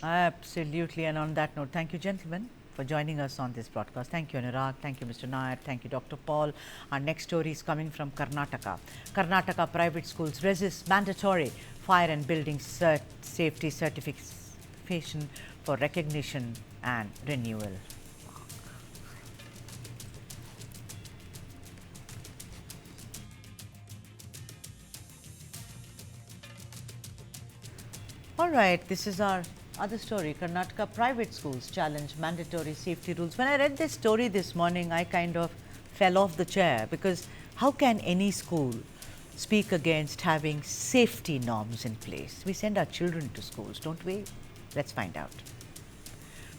Absolutely. And on that note, thank you, gentlemen, for joining us on this broadcast. Thank you, Anurag. Thank you, Mr. Nair. Thank you, Dr. Paul. Our next story is coming from Karnataka. Karnataka private schools resist mandatory fire and building safety certification for recognition and renewal. All right, this is our other story. Karnataka private schools challenge mandatory safety rules. When I read this story this morning, I kind of fell off the chair because how can any school speak against having safety norms in place? We send our children to schools, don't we? Let's find out.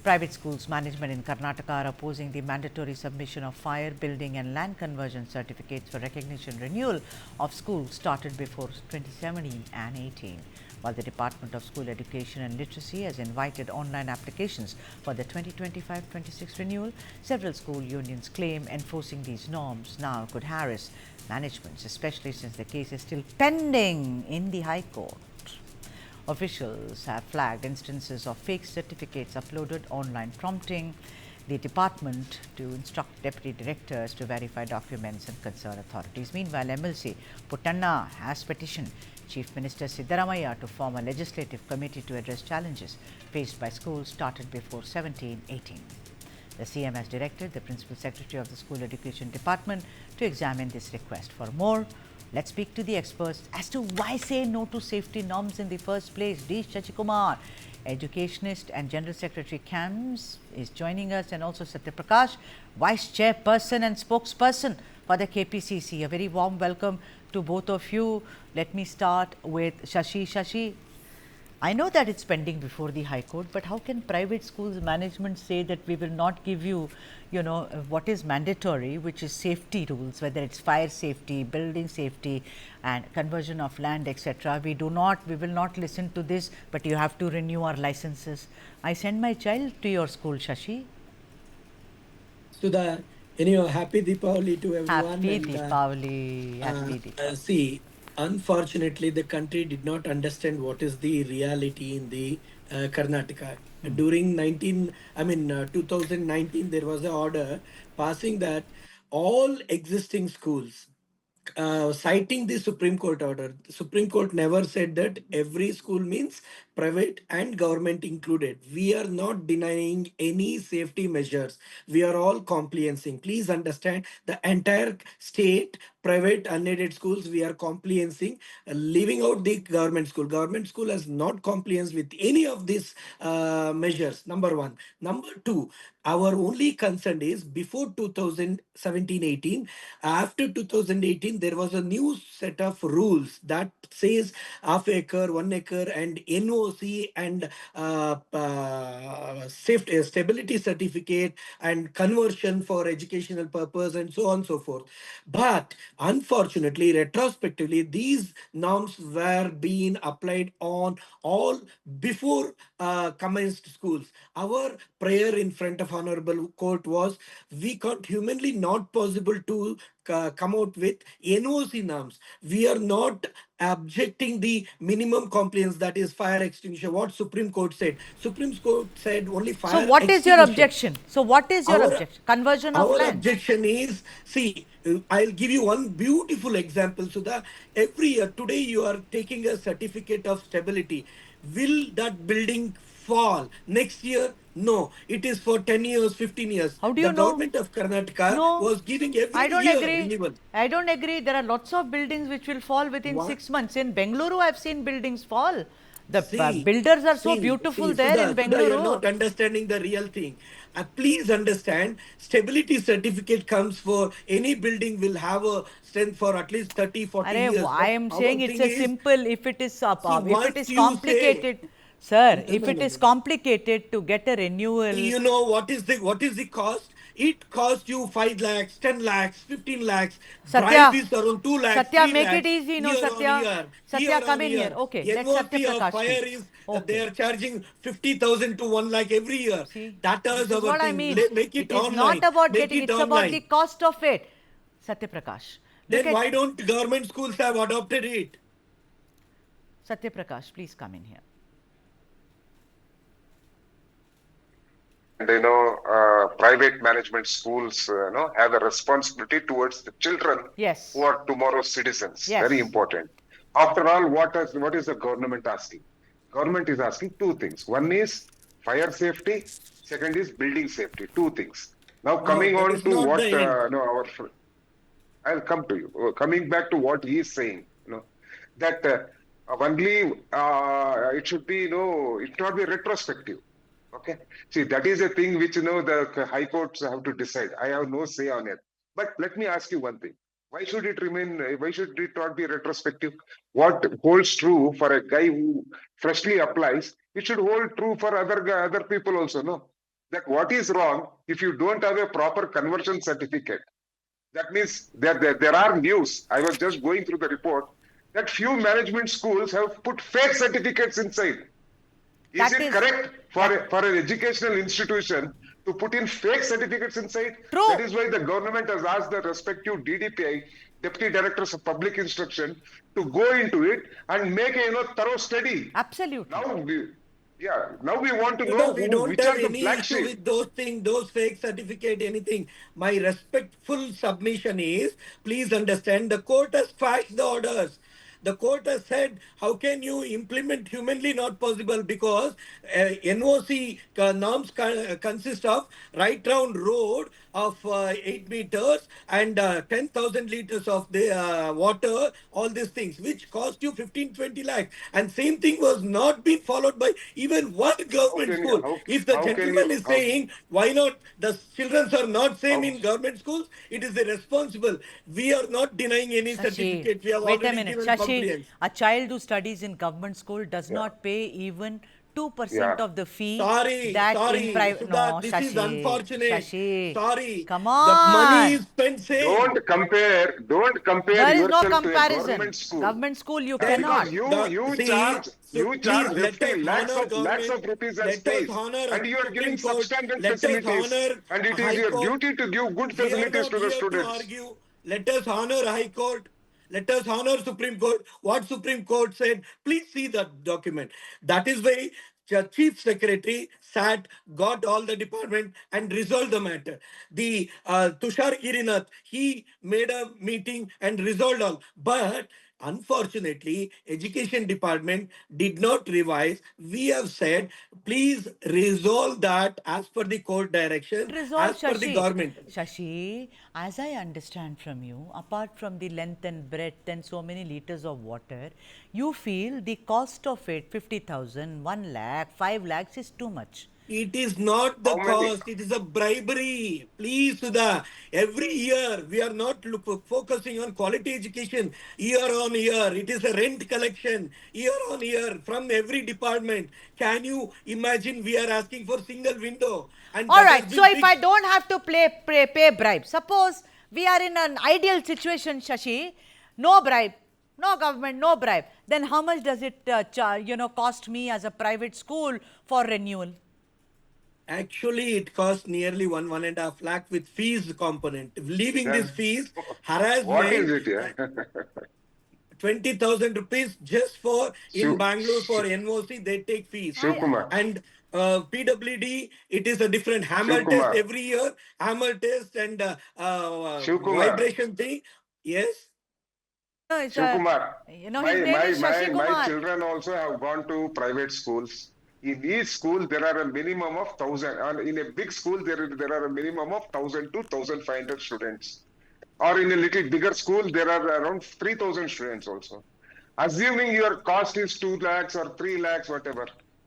Private schools management in Karnataka are opposing the mandatory submission of fire, building and land conversion certificates for recognition renewal of schools started before 2017 and 18. While the Department of School Education and Literacy has invited online applications for the 2025-26 renewal, several school unions claim enforcing these norms now could harass managements, especially since the case is still pending in the High Court. Officials have flagged instances of fake certificates uploaded online, prompting the department to instruct deputy directors to verify documents and concerned authorities. Meanwhile, MLC Puttanna has petitioned Chief Minister Siddaramaiah to form a legislative committee to address challenges faced by schools started before 17-18. The CM has directed the Principal Secretary of the School Education Department to examine this request. For more, let's speak to the experts as to why say no to safety norms in the first place. D. Shachikumar, educationist and General Secretary CAMS, is joining us, and also Satya Prakash, Vice Chairperson and Spokesperson for the KPCC. A very warm welcome to both of you. Let me start with Shashi. Shashi, I know that it's pending before the High Court, but how can private schools management say that we will not give you, what is mandatory, which is safety rules, whether it's fire safety, building safety and conversion of land, etc. We will not listen to this, but you have to renew our licenses. I send my child to your school, Shashi. Sudha, happy Deepavali to everyone. Happy Deepavali. Happy Deepavali. See, unfortunately, the country did not understand what is the reality in the Karnataka. During 2019, there was an order passing that all existing schools, citing the Supreme Court order. The Supreme Court never said that every school means private and government included. We are not denying any safety measures. We are all compliancing. Please understand the entire state, private, unaided schools, we are compliancing, leaving out the government school. Government school has not compliance with any of these measures. Number one. Number two, our only concern is before 2017-18, after 2018, there was a new set of rules that says half acre, 1 acre, and NOC and safety stability certificate and conversion for educational purpose and so on and so forth. But unfortunately, retrospectively, these norms were being applied on all before commenced schools. Our prayer in front of Honorable Court was, we can't humanly not possible to come out with NOC norms. We are not objecting the minimum compliance, that is fire extinguisher. What Supreme Court said. Supreme Court said only So, fire what is your extinguisher. objection? So, what is your Our objection? Conversion of our land. objection is, see, I'll give you one beautiful example. So that every year, today you are taking a certificate of stability. Will that building fall next year? No, it is for 10 years, 15 years. How do The you know? government of Karnataka No, was giving I every don't year agree. renewal. I don't agree. There are lots of buildings which will fall within What? 6 months. In Bengaluru, I've seen buildings fall. The See, builders are so see, beautiful see, there in Sudha, you're Bengaluru. not understanding the real thing. Please understand, stability certificate comes for any building will have a strength for at least 30, 40 years. I But am our saying it's thing a is, simple, if it is see, if it once is you say, complicated, sir, no, if no, it no, is no, no. complicated to get a renewal. You know what is the cost? It costs you 5 lakhs, 10 lakhs, 15 lakhs. Bribe Satya, is around 2 lakhs, Satya, 3 make it lakhs, easy, no, year on Satya. year, year Satya, come on in here. year. Okay, let Satya NOC of Prakash speak. fire is, they Okay. are charging 50,000 to 1 lakh every year. See, That this is is our what I thing. mean. Make it It is not online. about Make getting, it it's about the online. cost of it. Satya Prakash. Look Then at why don't government schools have adopted it? Satya Prakash, please come in here. private management schools, have a responsibility towards the children Yes. who are tomorrow's citizens. Yes. Very important. After all, what is the government asking? Government is asking two things. One is fire safety. Second is building safety. Two things. Now No, coming that on is to not the what end. I'll come to you. Coming back to what he is saying, that only it should be, it should not be retrospective. Okay. See, that is a thing which, the high courts have to decide. I have no say on it. But let me ask you one thing. Why should it why should it not be retrospective? What holds true for a guy who freshly applies, it should hold true for other people also, no? That what is wrong if you don't have a proper conversion certificate? That means there are news. I was just going through the report that few management schools have put fake certificates inside. Is it correct for an educational institution to put in fake certificates inside? True. That is why the government has asked the respective DDPI, Deputy Directors of Public Instruction, to go into it and make a thorough study. Absolutely. Now we want to know We don't which have are the any black issue sheep. with those things, those fake certificate, anything. My respectful submission is, please understand, the court has quashed the orders. The court has said, how can you implement humanly not possible, because NOC norms consist of right round road of 8 meters and 10,000 liters of the water, all these things, which cost you 15-20 lakhs. And same thing was not being followed by even one government school. If the How can gentleman you is saying, why not the children are not same how in government schools, it is irresponsible. We are not denying any Shashi, certificate. We have wait a already minute. given Shashi, compliance. a child who studies in government school does yeah not pay even 2% yeah of the fee Sorry, that in sorry, private. Sudha, No, this is Shashi, unfortunate. Shashi, Sorry, come the money on. is spent same. don't compare There is no yourself to a comparison. government school. Government school, you Then Because cannot. you see, charge so you charge please let us hefty honor lakhs government. of rupees as Let us fees, honor and you are giving Supreme Court. substandard Let us facilities, honor and it is High your Court. duty to give good We are facilities not to the here to students. argue. Let us honor High Court. Let us honor Supreme Court. What Supreme Court said, please see that document. That is why the Chief Secretary sat, got all the department and resolved the matter. The Tushar Girinath, he made a meeting and resolved all. But unfortunately, Education Department did not revise. We have said, please resolve that as per the court direction, Resolve, as per the Shashi. government. Shashi, as I understand from you, apart from the length and breadth and so many liters of water, you feel the cost of it, 50,000, 1 lakh, 5 lakhs is too much. It is not the How many? cost, it is a bribery. Please, Sudha. Every year, we are not focusing on quality education year on year. It is a rent collection year on year from every department. Can you imagine we are asking for single window and All that has right. So been if I fixed? don't have to pay bribe, suppose we are in an ideal situation, Shashi, no bribe, no government, no bribe. Then how much does it, cost me as a private school for renewal? Actually, it costs nearly 1.5 lakh with fees component. Leaving this Then fees, what is harassment, it? Yeah. 20,000 rupees just for in Shiv, Bangalore for NOC, they take fees. I Shivkumar, And PWD, it is a different hammer test Shivkumar, every year, hammer test and Shivkumar, vibration thing. Yes. no, it's Shivkumar. his name is Shashi My Kumar. children also have gone to private schools. In each school, there are a minimum of 1,000. And in a big school, there are a minimum of 1,000 to 1,500 students. Or in a little bigger school, there are around 3,000 students also. Assuming your cost is 2 lakhs or 3 lakhs, whatever.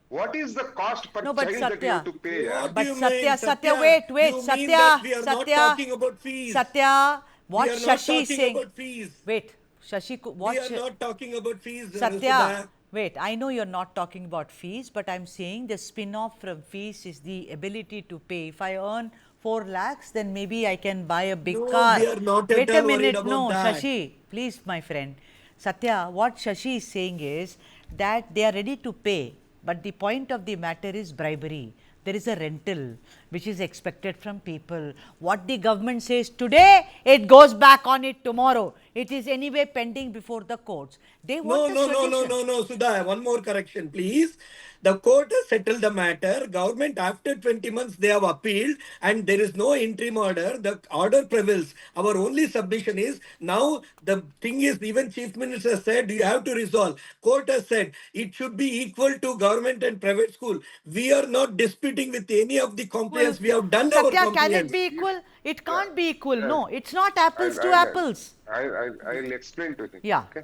What is the cost per No, but child that you have Satya, to pay? Yeah? What do but you Satya, mean, Satya, Satya? wait, You mean that we are not Satya, talking about fees. Satya, We what are not Shashi is talking saying, about fees. wait, We are not talking about fees, Satya, Sudha. wait, I know you're not talking about fees, but I'm saying the spin-off from fees is the ability to pay. If I earn 4 lakhs, then maybe I can buy a big No, car. we are not at Wait a all worried minute, about no, that. Shashi, please, my friend. Satya, what Shashi is saying is that they are ready to pay, but the point of the matter is bribery. there is a rental which is expected from people. What the government says today, it goes back on it tomorrow. It is anyway pending before the courts. They want a solution. No, Sudha, one more correction, please. The court has settled the matter. Government, after 20 months, they have appealed and there is no interim order. The order prevails. Our only submission is now the thing is, even Chief Minister said you have to resolve. Court has said it should be equal to government and private school. We are not disputing with any of the Well, compliance. We have done our Satya, can it compliance. be equal? It Yeah, can't be equal. yeah. No, it's not apples I'll, to I'll, apples. I'll explain to him. Yeah. Okay.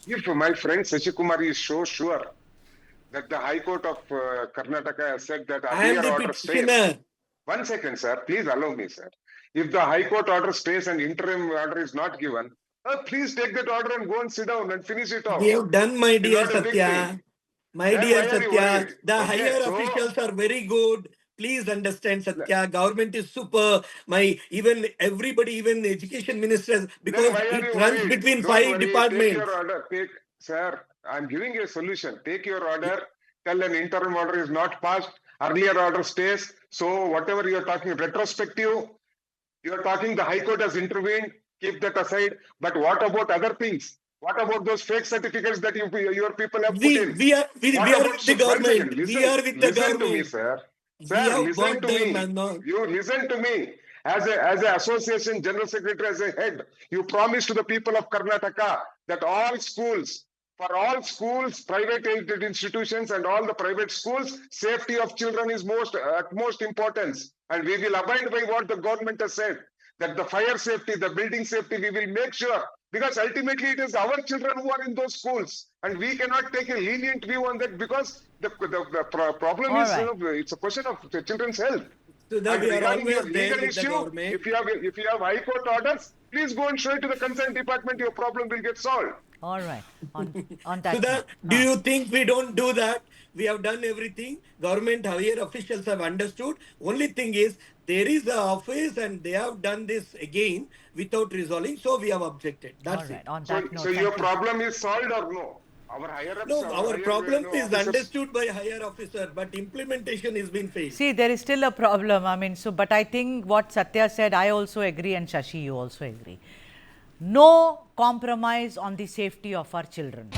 If my friend Sachikumar is so sure that the High Court of Karnataka has said that I am earlier the order stays. petitioner. 1 second, sir. Please allow me, sir. If the High Court order stays and interim order is not given, please take that order and go and sit down and finish it We off. have done, my It's dear not a big thing. Satya. My Then dear why are you Satya, worried? the Okay, higher so officials are very good. Please understand, Satya. Government is super. My even everybody, even education ministers, then because why are it you runs worried? between Don't 5 worry. Take your departments. order. Sir, I'm giving you a solution. Take your order. Tell an interim order is not passed. Earlier order stays. So whatever you're talking retrospective, you're talking the High Court has intervened. Keep that aside. But what about other things? What about those fake certificates that your people have put in? We are What with about the 1 second? government. We Listen, are with the listen to me, government. sir. We Sir, have listen got to the me. You listen to me. As a association general secretary, as a head, you promised to the people of Karnataka that all schools, for all schools, private aided institutions and all the private schools, safety of children is utmost importance. And we will abide by what the government has said. That the fire safety, the building safety, we will make sure. Because ultimately it is our children who are in those schools. And we cannot take a lenient view on that because the problem All is, right. it's a question of the children's health. So that And we are regarding your always there legal with the issue, government. if you have High Court orders, please go and show it to the concerned department. Your problem will get solved. All right. On So that that, note. do you think we don't do that? We have done everything. Government higher officials have understood. Only thing is there is an office and they have done this again without resolving. So we have objected. All That's it. right. On So, that note, so your thank you. problem is solved or no? Our higher ups, No, our problem is officers. understood by higher officer, but implementation has been failed. See, there is still a problem. I mean, so, but I think what Satya said, I also agree, and Shashi, you also agree. No compromise on the safety of our children.